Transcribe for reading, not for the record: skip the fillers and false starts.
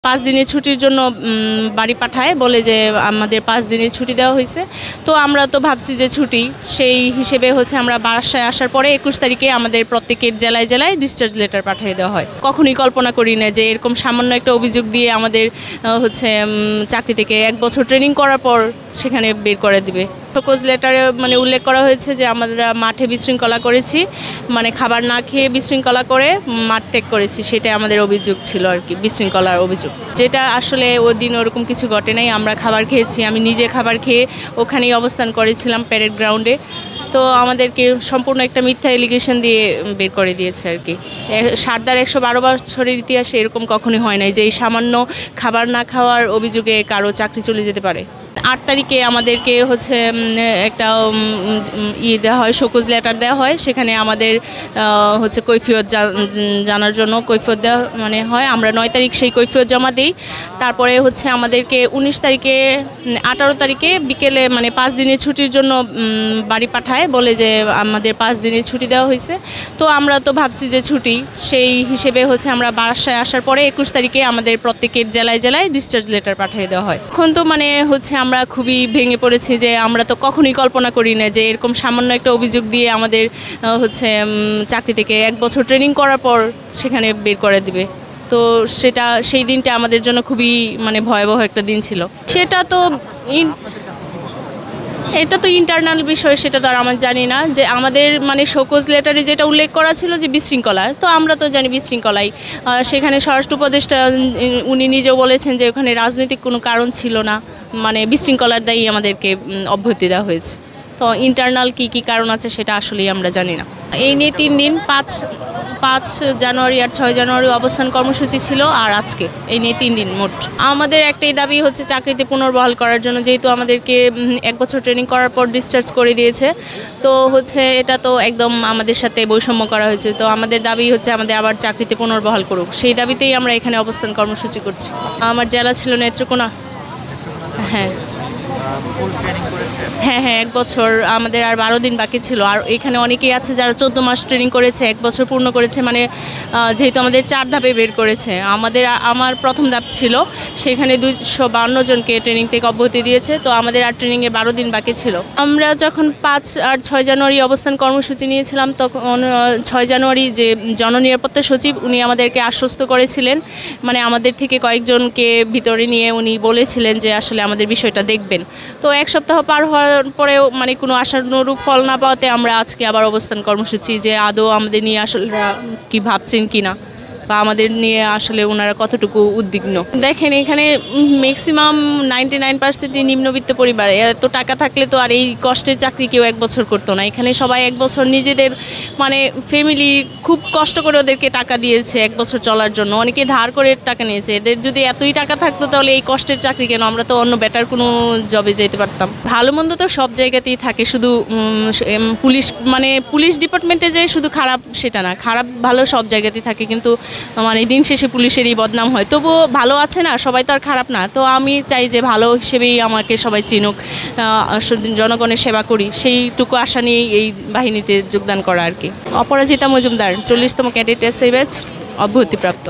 5 দিনের ছুটির জন্য বাড়ি পাঠায়, বলে যে আমাদের 5 দিনের ছুটি দেওয়া হয়েছে। তো আমরা তো ভাবছি যে ছুটি, সেই হিসেবে আমরা বাসায় আসার পরে 21 তারিখে আমাদের প্রত্যেকের জেলায় জেলায় ডিসচার্জ লেটার পাঠিয়ে দেওয়া হয়। কখনোই কল্পনা করি না যে এরকম সামান্য একটা অভিযোগ দিয়ে আমাদের চাকরি থেকে 1 বছর ট্রেনিং করার পর সেখানে বের করে দিবে। শোকজ লেটারে উল্লেখ করা হয়েছে যে আমরা মাঠে বিশৃঙ্খলা করেছি, খাবার না খেয়ে বিশৃঙ্খলা করে মাঠ ত্যাগ করেছি, সেটাই আমাদের অভিযোগ ছিল আর কি, বিশৃঙ্খলার অভিযোগ। যেটা আসলে ওই দিন ওরকম কিছু ঘটে নাই। আমরা খাবার খেয়েছি, আমি নিজে খাবার খেয়ে ওখানেই অবস্থান করেছিলাম প্যারেড গ্রাউন্ডে। তো আমাদেরকে সম্পূর্ণ একটা মিথ্যা এলিগেশন দিয়ে বের করে দিয়েছে আর কি। সারদার 112 বছরের ইতিহাসে এরকম কখনোই হয় নাই যে এই সামান্য খাবার না খাওয়ার অভিযোগে কারো চাকরি চলে যেতে পারে। 8 তারিখে আমাদেরকে একটা দেওয়া হয়, শোকজ লেটার দেওয়া হয়। সেখানে আমাদের কৈফিয়ত জানার জন্য কৈফিয়ত দেওয়া হয়। আমরা 9 তারিখ সেই কৈফিয়ত জমা দিই। তারপরে আমাদেরকে 19 তারিখে 18 তারিখে বিকেলে 5 দিনের ছুটির জন্য বাড়ি পাঠায়, বলে যে আমাদের 5 দিনের ছুটি দেওয়া হয়েছে। তো আমরা তো ভাবছি যে ছুটি, সেই হিসেবে আমরা বাসায় আসার পরে 21 তারিখে আমাদের প্রত্যেকের জেলায় জেলায় ডিসচার্জ লেটার পাঠিয়ে দেওয়া হয়। এখন তো আমরা খুবই ভেঙে পড়েছি যে আমরা তো কখনোই কল্পনা করি না যে এরকম সামান্য একটা অভিযোগ দিয়ে আমাদের চাকরি থেকে 1 বছর ট্রেনিং করার পর সেখানে বের করে দিবে। তো সেই দিনটা আমাদের জন্য খুবই ভয়াবহ একটা দিন ছিল। এটা তো ইন্টারনাল বিষয়, সেটা তো আর আমরা জানি না। যে আমাদের শোকজ লেটারে যেটা উল্লেখ করা ছিল যে বিশৃঙ্খলা, তো আমরা তো জানি বিশৃঙ্খলাই। সেখানে স্বরাষ্ট্র উপদেষ্টা উনি নিজেও বলেছেন যে ওখানে রাজনৈতিক কোনো কারণ ছিল না, বিশৃঙ্খলার দায়ী আমাদেরকে অব্যাহতি দেওয়া হয়েছে। তো ইন্টারনাল কি কারণ আছে সেটা আসলেই আমরা জানি না। এই নিয়ে 3 দিন 5 জানুয়ারি আর 6 জানুয়ারি অবস্থান কর্মসূচি ছিল, আর আজকে এই নিয়ে 3 দিন মোট। আমাদের একটাই দাবি চাকরিতে পুনর্বহাল করার জন্য, যেহেতু আমাদেরকে 1 বছর ট্রেনিং করার পর ডিসচার্জ করে দিয়েছে। তো এটা তো একদম আমাদের সাথে বৈষম্য করা হয়েছে। তো আমাদের দাবি আমাদের আবার চাকরিতে পুনর্বহাল করুক, সেই দাবিতেই আমরা এখানে অবস্থান কর্মসূচি করছি। আমার জেলা ছিল নেত্রকোনা। হ্যাঁ হ্যাঁ হ্যাঁ 1 বছর, আমাদের আর 12 দিন বাকি ছিল। আর এখানে অনেকেই আছে যারা 14 মাস ট্রেনিং করেছে, 1 বছর পূর্ণ করেছে। যেহেতু আমাদের 4 ধাপে বের করেছে, আমার প্রথম ধাপ ছিল, সেখানে 252 জনকে ট্রেনিং থেকে অব্যাহতি দিয়েছে। তো আমাদের আর ট্রেনিংয়ে 12 দিন বাকি ছিল। আমরা যখন 5 আর 6 জানুয়ারি অবস্থান কর্মসূচি নিয়েছিলাম, তখন 6 জানুয়ারি যে জননিরাপত্তা সচিব উনি আমাদেরকে আশ্বস্ত করেছিলেন, আমাদের থেকে কয়েকজনকে ভিতরে নিয়ে উনি বলেছিলেন যে আসলে আমাদের বিষয়টা দেখবেন। তো 1 সপ্তাহ পার হওয়ার পরেও কোনো আশানুরূপ ফল না পাওয়াতে আমরা আজকে আবার অবস্থান কর্মসূচি, যে আদৌ আমাদের নিয়ে আসলে কি ভাবছেন কিনা, বা আমাদের নিয়ে আসলে ওনারা কতটুকু উদ্বিগ্ন। দেখেন, এখানে ম্যাক্সিমাম 99% নিম্নবিত্ত পরিবারে। এত টাকা থাকলে তো আর এই কষ্টের চাকরি কেউ 1 বছর করতো না। এখানে সবাই 1 বছর নিজেদের ফ্যামিলি খুব কষ্ট করে ওদেরকে টাকা দিয়েছে 1 বছর চলার জন্য। অনেকে ধার করে টাকা নিয়েছে। এদের যদি এতই টাকা থাকতো তাহলে এই কষ্টের চাকরি কেন? আমরা তো অন্য বেটার কোনো জবে যেতে পারতাম। ভালো মন্দ তো সব জায়গাতেই থাকে, শুধু পুলিশ ডিপার্টমেন্টে যে শুধু খারাপ সেটা না, খারাপ ভালো সব জায়গাতেই থাকে। কিন্তু দিন শেষে পুলিশেরই বদনাম হয়। তবুও ভালো আছে না, সবাই তো আর খারাপ না। তো আমি চাই যে ভালো হিসেবেই আমাকে সবাই চিনুক, জনগণের সেবা করি, সেইটুকু আশা নিয়েই এই বাহিনীতে যোগদান করা আর কি। অপরাজিতা মজুমদার, 40তম ক্যাডেট এসআই ব্যাচ, অব্যাহতিপ্রাপ্ত।